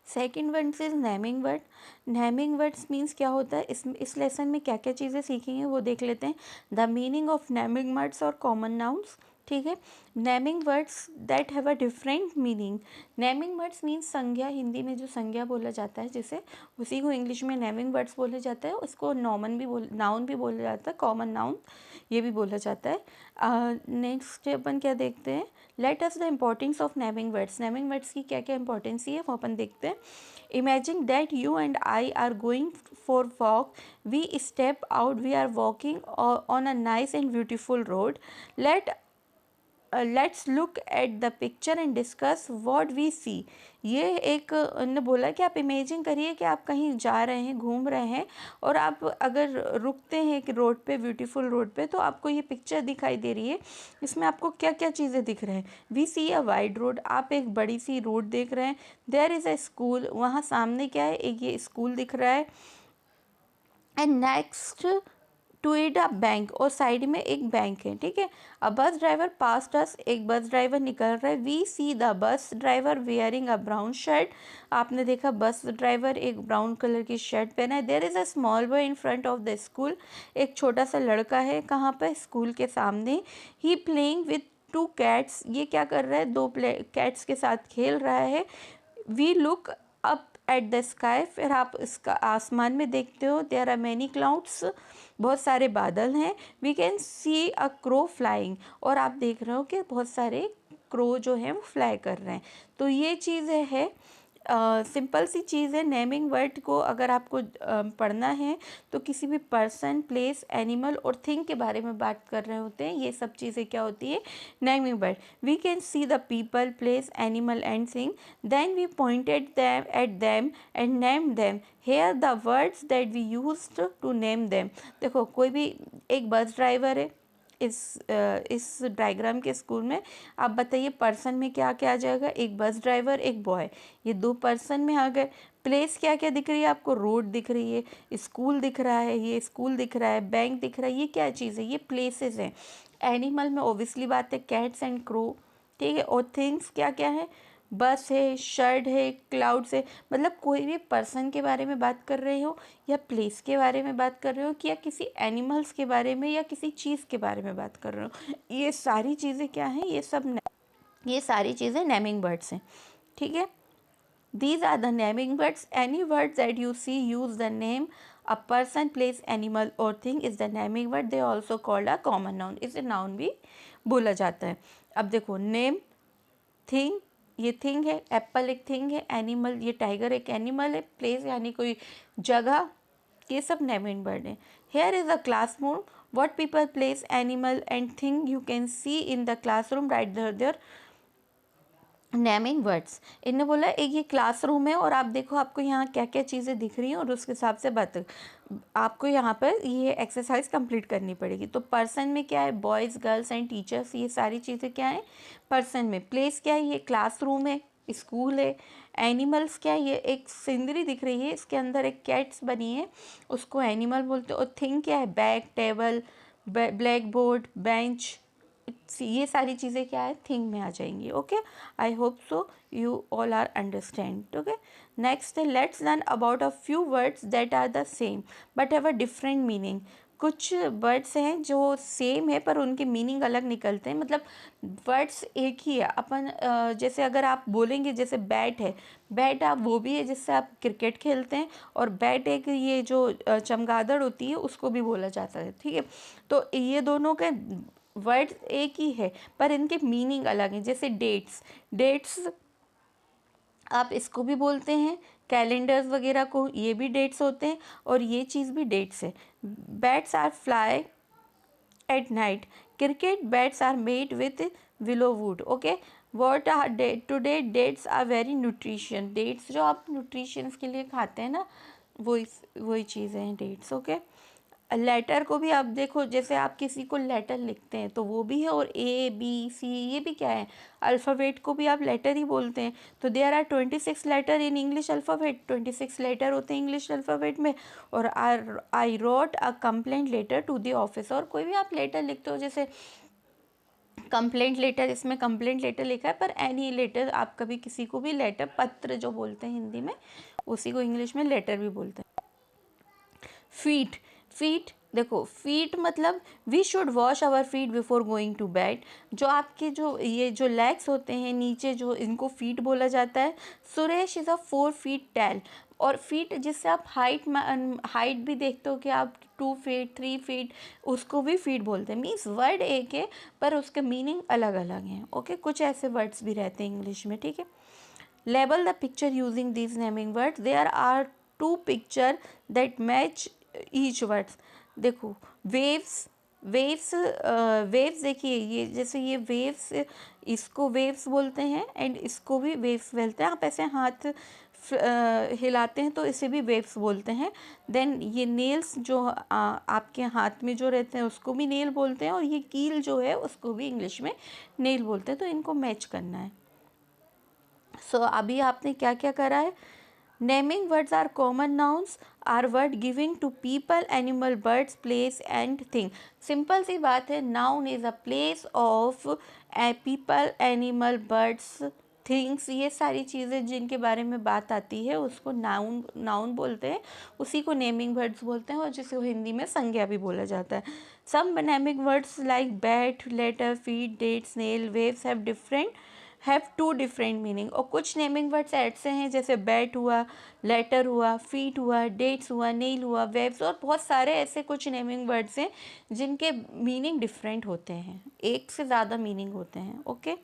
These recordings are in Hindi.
Second words is naming word. Naming words means क्या होता है, इस लेसन में क्या क्या चीज़ें सीखेंगे वो देख लेते हैं। The meaning of naming words और कॉमन नाउन्स, ठीक है। Naming words that have a different meaning. Naming words means संज्ञा, हिंदी में जो संज्ञा बोला जाता है जिसे, उसी को इंग्लिश में नेमिंग वर्ड्स बोले जाता है। उसको नाउन भी बोला जाता है, कॉमन नाउन ये भी बोला जाता है। नेक्स्ट अपन क्या देखते हैं, let us the importance of naming words. Naming words की क्या क्या इंपॉर्टेंस है वो अपन देखते हैं। Imagine that you and I are going for walk, we step out, we are walking on a nice and beautiful road, let's look at the picture and discuss what we see. ये एक ने बोला कि आप इमेजिन करिए कि आप कहीं जा रहे हैं, घूम रहे हैं, और आप अगर रुकते हैं कि रोड पे, ब्यूटीफुल रोड पे, तो आपको ये पिक्चर दिखाई दे रही है। इसमें आपको क्या क्या चीज़ें दिख रहे हैं। We see a wide road, आप एक बड़ी सी रोड देख रहे हैं। देयर इज़ अ स्कूल, वहाँ सामने क्या है, एक ये स्कूल दिख रहा है। And next to it a bank, और साइड में एक बैंक है, ठीक है। अ बस ड्राइवर पास्ट अस, एक बस ड्राइवर निकल रहा है। We see the bus driver wearing a brown shirt, आपने देखा बस ड्राइवर एक ब्राउन कलर की शर्ट पहना है। There is a small boy in front of the school, एक छोटा सा लड़का है कहाँ पर, स्कूल के सामने। ही प्लेइंग विथ टू कैट्स, ये क्या कर रहा है, दो कैट्स के साथ खेल रहा है। We look up at the sky, फिर आप इसका आसमान में देखते हो। देयर आर मैनी क्लाउड्स, बहुत सारे बादल हैं। We can see a crow flying, और आप देख रहे हो कि बहुत सारे क्रो जो हैं वो फ्लाई कर रहे हैं। तो ये चीज़ है, सिंपल सी चीज़ है। नेमिंग वर्ड को अगर आपको पढ़ना है तो किसी भी पर्सन, प्लेस, एनिमल और थिंग के बारे में बात कर रहे होते हैं, ये सब चीज़ें क्या होती है, naming word. We can see the people, place, animal and thing, then we pointed them at them and name them, here the words that we used to name them. देखो कोई भी, एक बस ड्राइवर है इस डायग्राम के स्कूल में, आप बताइए पर्सन में क्या क्या आ जाएगा, एक बस ड्राइवर, एक बॉय, ये दो पर्सन में आ गए। प्लेस क्या क्या दिख रही है आपको, रोड दिख रही है, स्कूल दिख रहा है, ये स्कूल दिख रहा है, बैंक दिख रहा है, ये क्या चीज़ है, ये प्लेसेस हैं। एनिमल में ओबियसली बात है कैट्स एंड क्रो, ठीक है। और थिंग्स क्या क्या है, बस है, शर्ट है, क्लाउड्स है। मतलब कोई भी पर्सन के बारे में बात कर रहे हो, या प्लेस के बारे में बात कर रहे हो, कि या किसी एनिमल्स के बारे में, या किसी चीज़ के बारे में बात कर रहे हो, ये सारी चीज़ें क्या हैं, ये सारी चीज़ें नेमिंग वर्ड्स हैं, ठीक है। These are the naming words. Any words that you see use the name a person, place, animal or thing is the naming word. They also called a common noun. इसे noun भी बोला जाता है। अब देखो नेम, थिंग, ये थिंग है, एप्पल एक थिंग है, एनिमल ये टाइगर एक एनिमल है, प्लेस यानी कोई जगह, ये सब नेमिंग वर्ड है। Here is a classroom, what people, place, animal and thing you can see in the classroom, write their naming words. इन्होंने बोला एक ये क्लासरूम है, और आप देखो आपको यहाँ क्या क्या चीज़ें दिख रही हैं, और उसके हिसाब से बात आपको यहाँ पर ये एक्सरसाइज कंप्लीट करनी पड़ेगी। तो पर्सन में क्या है, बॉयज़, गर्ल्स एंड टीचर्स, ये सारी चीज़ें क्या है पर्सन में। प्लेस क्या है, ये क्लासरूम है, स्कूल है। एनिमल्स क्या है, ये एक सीनरी दिख रही है, इसके अंदर एक कैट्स बनी है, उसको एनिमल बोलते हैं। और थिंग क्या है, bag, table, black board, bench, ये सारी चीज़ें क्या है, थिंग में आ जाएंगी। Okay, I hope so you all are understand. Okay, next है let's learn about a few words that are the same but have a different meaning. कुछ वर्ड्स हैं जो सेम है पर उनके मीनिंग अलग निकलते हैं। मतलब वर्ड्स एक ही है, अपन जैसे अगर आप बोलेंगे जैसे बैट है, बैट आप वो भी है जिससे आप क्रिकेट खेलते हैं, और बैट एक ये जो चमगादड़ होती है उसको भी बोला जाता है, ठीक है। तो ये दोनों के वर्ड्स एक ही है पर इनके मीनिंग अलग हैं। जैसे डेट्स, डेट्स आप इसको भी बोलते हैं, कैलेंडर्स वगैरह को, ये भी डेट्स होते हैं, और ये चीज़ भी डेट्स है। Bats are fly at night, cricket bats are made with willow wood. Okay, what are date, today dates are very nutrition, dates जो आप न्यूट्रिशंस के लिए खाते हैं ना, वही चीज़ें हैं डेट्स। ओके, लेटर को भी आप देखो, जैसे आप किसी को लेटर लिखते हैं तो वो भी है, और ए बी सी ये भी क्या है, अल्फ़ाबेट को भी आप लेटर ही बोलते हैं। तो there are 26 letter in English alphabet, 26 letter होते हैं इंग्लिश अल्फ़ाबेट में। और I wrote a complaint letter to the office, और कोई भी आप लेटर लिखते हो, जैसे कंप्लेंट लेटर, इसमें कंप्लेंट लेटर लिखा है, पर एनी लेटर, आप कभी किसी को भी लेटर, पत्र जो बोलते हैं हिंदी में, उसी को इंग्लिश में लेटर भी बोलते हैं। फीट, फीट देखो, फीट मतलब we should wash our feet before going to bed. जो आपके जो ये जो लेग्स होते हैं नीचे, जो इनको फीट बोला जाता है। Suresh is a 4 feet tall. और फीट जिससे आप हाइट भी देखते हो कि आप 2 फीट 3 फीट, उसको भी फीट बोलते हैं। मीन्स वर्ड एक है पर उसके मीनिंग अलग अलग हैं। ओके, कुछ ऐसे वर्ड्स भी रहते हैं इंग्लिश में, ठीक है। Label the picture using these naming words. There are 2 picture that match each words. देखो, waves, वेव्स देखिए, ये जैसे ये वेव्स, इसको वेव्स बोलते हैं एंड इसको भी वेव्स बोलते हैं। आप ऐसे हाथ हिलाते हैं तो इसे भी वेव्स बोलते हैं। देन ये नेल्स जो आपके हाथ में जो रहते हैं उसको भी नेल बोलते हैं, और ये कील जो है उसको भी इंग्लिश में नेल बोलते हैं। तो इनको मैच करना है। सो अभी आपने क्या क्या करा है? Naming words are common nouns, are word giving to people, animal, birds, place and thing. Simple सी बात है, noun is a place of people, animal, birds, things. ये सारी चीज़ें जिनके बारे में बात आती है उसको नाउन बोलते हैं, उसी को नेमिंग वर्ड्स बोलते हैं, और जिसे हिंदी में संज्ञा भी बोला जाता है। Some naming words like bat, letter, feet, date, snail, waves have 2 different meaning. और कुछ नेमिंग वर्ड्स ऐसे हैं जैसे बैट हुआ, लेटर हुआ, फीट हुआ, डेट्स हुआ, नेल हुआ, वेव्स, और बहुत सारे ऐसे कुछ नेमिंग वर्ड्स हैं जिनके मीनिंग डिफरेंट होते हैं, एक से ज़्यादा मीनिंग होते हैं। Okay,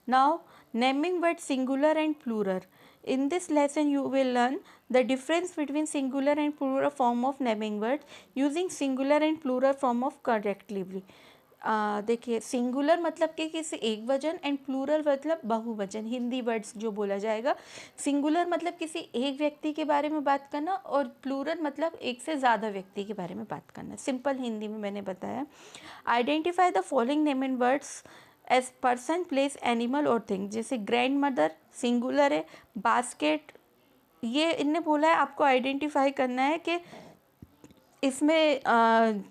now naming word singular and plural. In this lesson you will learn the difference between singular and plural form of naming words using singular and plural form of collectively. देखिए, सिंगुलर मतलब कि किसी एक वचन एंड प्लूरल मतलब बहुवचन, हिंदी वर्ड्स जो बोला जाएगा। सिंगुलर मतलब किसी एक व्यक्ति के बारे में बात करना, और प्लूरल मतलब एक से ज़्यादा व्यक्ति के बारे में बात करना। सिंपल हिंदी में मैंने बताया। Identify the following naming words as person, place, animal और थिंग। जैसे ग्रैंड मदर सिंगुलर है, बास्केट, ये इनने बोला है आपको आइडेंटिफाई करना है कि इसमें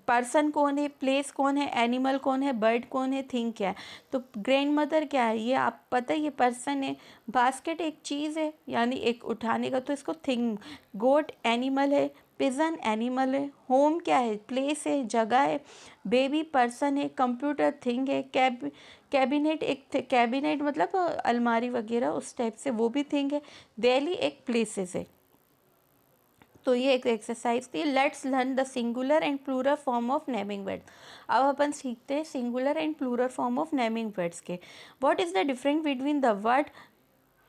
पर्सन कौन है, प्लेस कौन है, एनिमल कौन है, बर्ड कौन है, थिंग क्या है। तो ग्रैंड मदर क्या है, ये आप पता है, ये पर्सन है। बास्केट एक चीज़ है, यानी एक उठाने का, तो इसको थिंग। गोट एनिमल है, पिजन एनिमल है। होम क्या है, प्लेस है, जगह है। बेबी पर्सन है, कंप्यूटर थिंग है। कैबिनेट एक कैबिनेट मतलब अलमारी वगैरह उस टाइप से, वो भी थिंग है। दिल्ली एक प्लेसेस है। तो ये एक एक्सरसाइज थी। Let's learn the singular and plural form of naming words. अब अपन सीखते हैं singular and plural form of naming words के। What is the difference between the word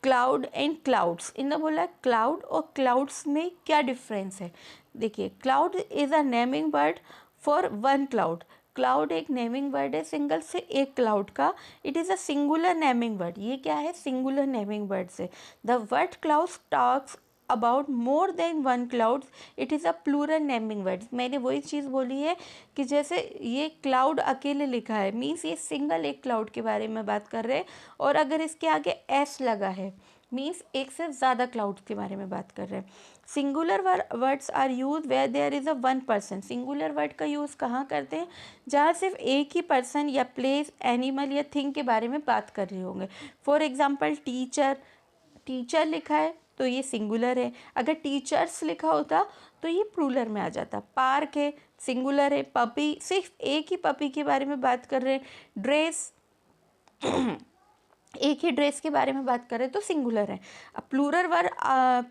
cloud and clouds. इन्होंने बोला क्लाउड और क्लाउड्स में क्या डिफरेंस है। देखिए, cloud is a naming word for one cloud. Cloud एक नेमिंग वर्ड है सिंगल से एक क्लाउड का। It is a singular naming word. ये क्या है, सिंगुलर नेमिंग वर्ड से। The word clouds talks about more than one clouds, it is a plural naming words. मैंने वही चीज़ बोली है कि जैसे ये क्लाउड अकेले लिखा है, मीन्स ये सिंगल एक क्लाउड के बारे में बात कर रहे हैं, और अगर इसके आगे एस लगा है मीन्स एक से ज़्यादा क्लाउड्स के बारे में बात कर रहे हैं। Singular words are use where there is a one person. Singular word का यूज़ कहाँ करते हैं, जहाँ सिर्फ एक ही पर्सन या प्लेस, एनिमल या थिंग के बारे में बात कर रहे होंगे। फॉर एग्जाम्पल टीचर, टीचर लिखा है तो ये सिंगुलर है। अगर टीचर्स लिखा होता तो ये प्लूरल में आ जाता। पार्क है, सिंगुलर है। पपी, सिर्फ एक ही पपी के बारे में बात कर रहे हैं। ड्रेस, एक ही ड्रेस के बारे में बात करें तो सिंगुलर है। अब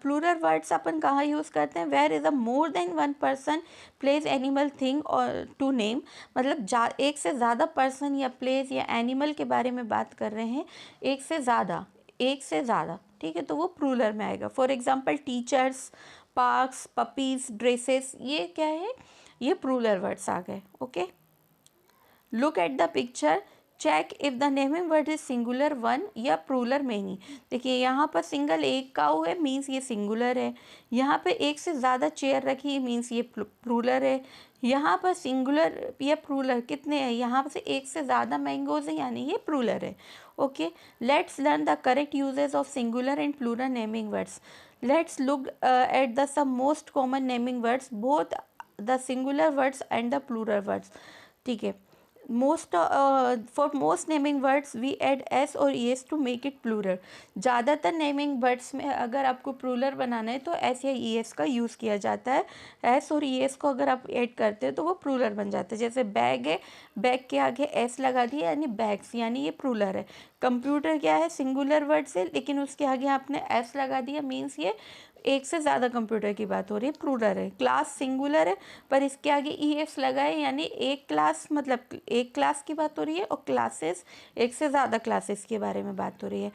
प्लूरल वर्ड्स अपन कहाँ यूज़ करते हैं, where is a more than one person, place, animal, thing और टू नेम। मतलब एक से ज़्यादा पर्सन या प्लेस या एनिमल के बारे में बात कर रहे हैं, एक से ज़्यादा, ठीक है, तो वो प्लूरल में आएगा। For example teachers, parks, puppies, dresses, ये क्या है, ये प्लूरल वर्ड्स आ गए। Okay, look at the picture, check if the naming word is singular one या प्लूरल मेनी। देखिए, यहाँ पर सिंगल एक काऊ है मीन्स ये सिंगुलर है। यहाँ पे एक से ज़्यादा चेयर रखी है मीन्स ये प्लूरल है। यहाँ पर सिंगुलर या प्लूरल कितने हैं, यहाँ से एक से ज़्यादा मैंगोज हैं यानी ये प्लूरल है। Okay, let's learn the correct uses of singular and plural naming words. Let's look at the some most common naming words, both the singular words and the plural words. ठीक है, for most naming words we add S or E S to make it plural. ज़्यादातर नेमिंग वर्ड्स में अगर आपको प्लूरल बनाना है तो एस या ई एस का यूज़ किया जाता है। एस और ई एस को अगर आप ऐड करते हो तो वो प्लूरल बन जाता है। जैसे बैग है, बैग के आगे एस लगा दिया यानी बैग्स, यानी ये प्लूरल है। कंप्यूटर क्या है, सिंगुलर वर्ड से, लेकिन उसके आगे आपने एस लगा दिया, मीन्स ये एक से ज़्यादा कंप्यूटर की बात हो रही है, प्लूरल है। क्लास सिंगुलर है पर इसके आगे ई एस लगा है, यानी एक क्लास मतलब एक क्लास की बात हो रही है, और क्लासेस एक से ज़्यादा क्लासेस के बारे में बात हो रही है।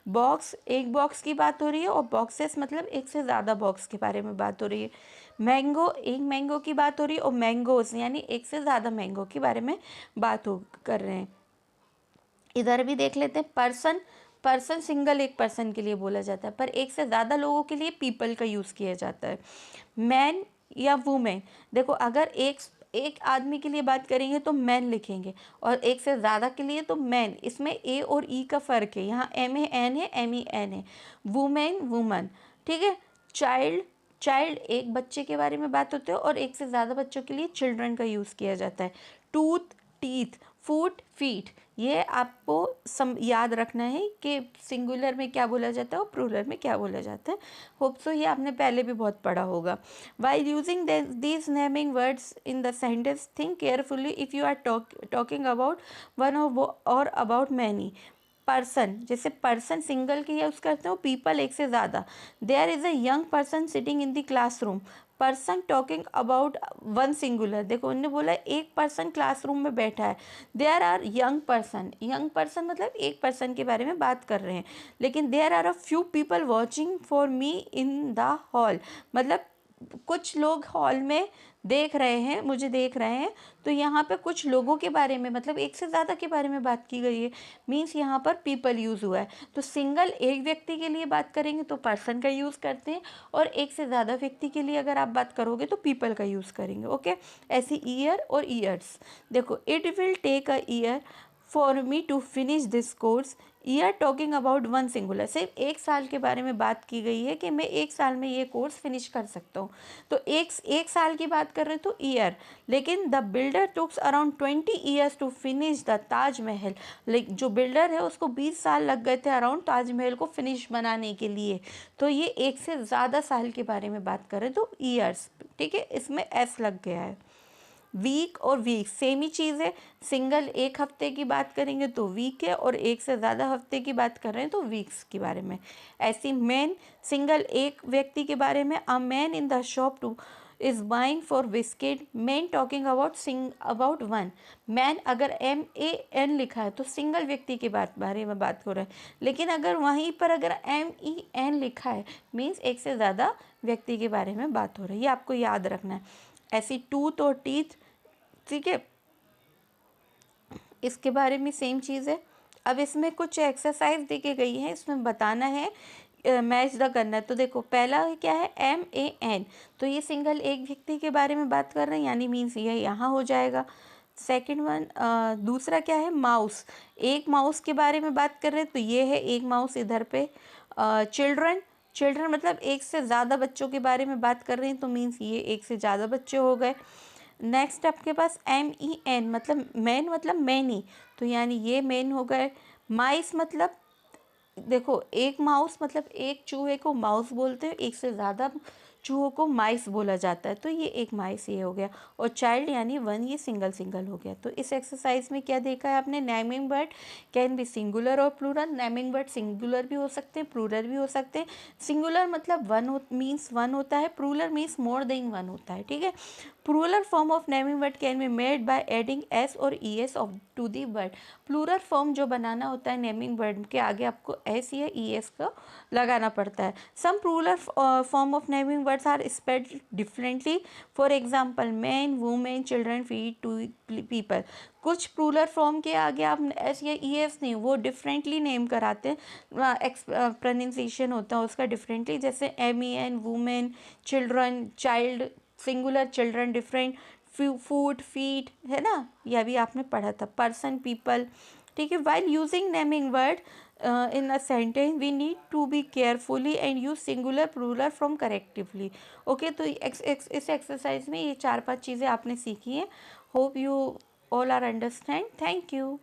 बॉक्स एक बॉक्स की बात हो रही है, और बॉक्सेस मतलब एक से ज़्यादा बॉक्स के बारे में बात हो रही है। मैंगो एक मैंगो की बात हो रही है, और मैंगोज यानी एक से ज़्यादा मैंगो के बारे में बात हो कर रहे हैं। इधर भी देख लेते हैं, पर्सन, पर्सन सिंगल एक पर्सन के लिए बोला जाता है, पर एक से ज़्यादा लोगों के लिए पीपल का यूज़ किया जाता है। मैन या वुमेन, देखो अगर एक एक आदमी के लिए बात करेंगे तो मैन लिखेंगे, और एक से ज़्यादा के लिए तो मैन। इसमें ए और ई का फ़र्क है, यहाँ एम ए एन है, एम ई एन है। वुमेन वुमन, ठीक है। चाइल्ड, चाइल्ड एक बच्चे के बारे में बात होती है, और एक से ज़्यादा बच्चों के लिए चिल्ड्रन का यूज़ किया जाता है। टूथ टीथ, फूट फीट, ये आपको याद रखना है कि सिंगुलर में क्या बोला जाता है और प्लूरल में क्या बोला जाता है। होप सो ये आपने पहले भी बहुत पढ़ा होगा। While using these naming words in the sentence think carefully if you are talking about one और अबाउट मैनी। पर्सन, जैसे पर्सन सिंगल के यूज़ करते हो, पीपल एक से ज़्यादा। There is a young person sitting in the classroom. Person talking about one singular, देखो उन्होंने बोला एक पर्सन क्लासरूम में बैठा है। There are young person, young person मतलब एक पर्सन के बारे में बात कर रहे हैं। लेकिन there are a few people watching for me in the hall, मतलब कुछ लोग हॉल में देख रहे हैं, मुझे देख रहे हैं। तो यहाँ पे कुछ लोगों के बारे में मतलब एक से ज़्यादा के बारे में बात की गई है, मीन्स यहाँ पर पीपल यूज़ हुआ है। तो सिंगल एक व्यक्ति के लिए बात करेंगे तो पर्सन का यूज़ करते हैं, और एक से ज़्यादा व्यक्ति के लिए अगर आप बात करोगे तो पीपल का यूज़ करेंगे। ओके, ऐसे ईयर और ईयर्स, देखो it will take a year for me to finish this course. Year talking about one singular, सिर्फ एक साल के बारे में बात की गई है कि मैं एक साल में ये कोर्स फिनिश कर सकता हूँ। तो एक साल की बात कर रहे तो ईयर, लेकिन the builder takes around 20 years to finish the Taj Mahal. Like जो बिल्डर है उसको 20 साल लग गए थे अराउंड ताजमहल को फिनिश बनाने के लिए। तो ये एक से ज़्यादा साल के बारे में बात करें तो ईयर्स, ठीक है, इसमें एस लग गया है। वीक और वीक सेम ही चीज़ है, सिंगल एक हफ्ते की बात करेंगे तो वीक है, और एक से ज़्यादा हफ्ते की बात कर रहे हैं तो वीक्स के बारे में। ऐसी मैन, सिंगल एक व्यक्ति के बारे में, a man in the shop two is buying for biscuit. Man talking about one. Man अगर MAN लिखा है तो सिंगल व्यक्ति के बारे में बात हो रहा है, लेकिन अगर वहीं पर अगर MEN लिखा है मीन्स एक से ज़्यादा व्यक्ति के बारे में बात हो रही है, ये आपको याद रखना है। ऐसी टूथ और टीथ, ठीक है, इसके बारे में सेम चीज़ है। अब इसमें कुछ एक्सरसाइज दी गई है, इसमें बताना है, मैच द करना है। तो देखो पहला क्या है, MAN, तो ये सिंगल एक व्यक्ति के बारे में बात कर रहे हैं, यानी मीन्स ये यहाँ हो जाएगा। सेकंड वन, दूसरा क्या है, माउस, एक माउस के बारे में बात कर रहे हैं तो ये है एक माउस इधर पे। चिल्ड्रन, चिल्ड्रन मतलब एक से ज़्यादा बच्चों के बारे में बात कर रहे हैं तो मीन्स ये एक से ज़्यादा बच्चे हो गए। नेक्स्ट आपके पास MEN मतलब मैन मतलब मैनी, तो यानी ये मैन हो गए। माइस मतलब देखो एक माउस मतलब एक चूहे को माउस बोलते हैं, एक से ज़्यादा चूहों को माइस बोला जाता है, तो ये एक माइस ये हो गया। और चाइल्ड यानी वन, ये सिंगल सिंगल हो गया। तो इस एक्सरसाइज में क्या देखा है आपने, naming word can B singular और प्लूरल। नेमिंग वर्ड सिंगुलर भी हो सकते हैं, प्लूरल भी हो सकते हैं। सिंगुलर मतलब वन मीन्स वन होता है, plural means more than one होता है, ठीक है। Plural form of naming word can be made by adding S और ES of to the word. Plural form जो बनाना होता है नेमिंग वर्ड के आगे आपको S या ES का लगाना पड़ता है। Some plural form of naming words are spelled differently, for example man women children feet to people. कुछ प्लूरल फॉर्म के आगे आप S या ES नहीं, वो डिफरेंटली नेम कराते हैं, प्रोनाउंसिएशन होता है उसका डिफरेंटली, जैसे MEN women, children child singular, children different, food feed, है ना, यह भी आपने पढ़ा था। पर्सन पीपल, ठीक है। While using naming word in a sentence we need to be carefully and use singular plural from correctively. ओके, तो इस एक्सरसाइज में ये 4-5 चीज़ें आपने सीखी हैं। Hope you all are understand. Thank you.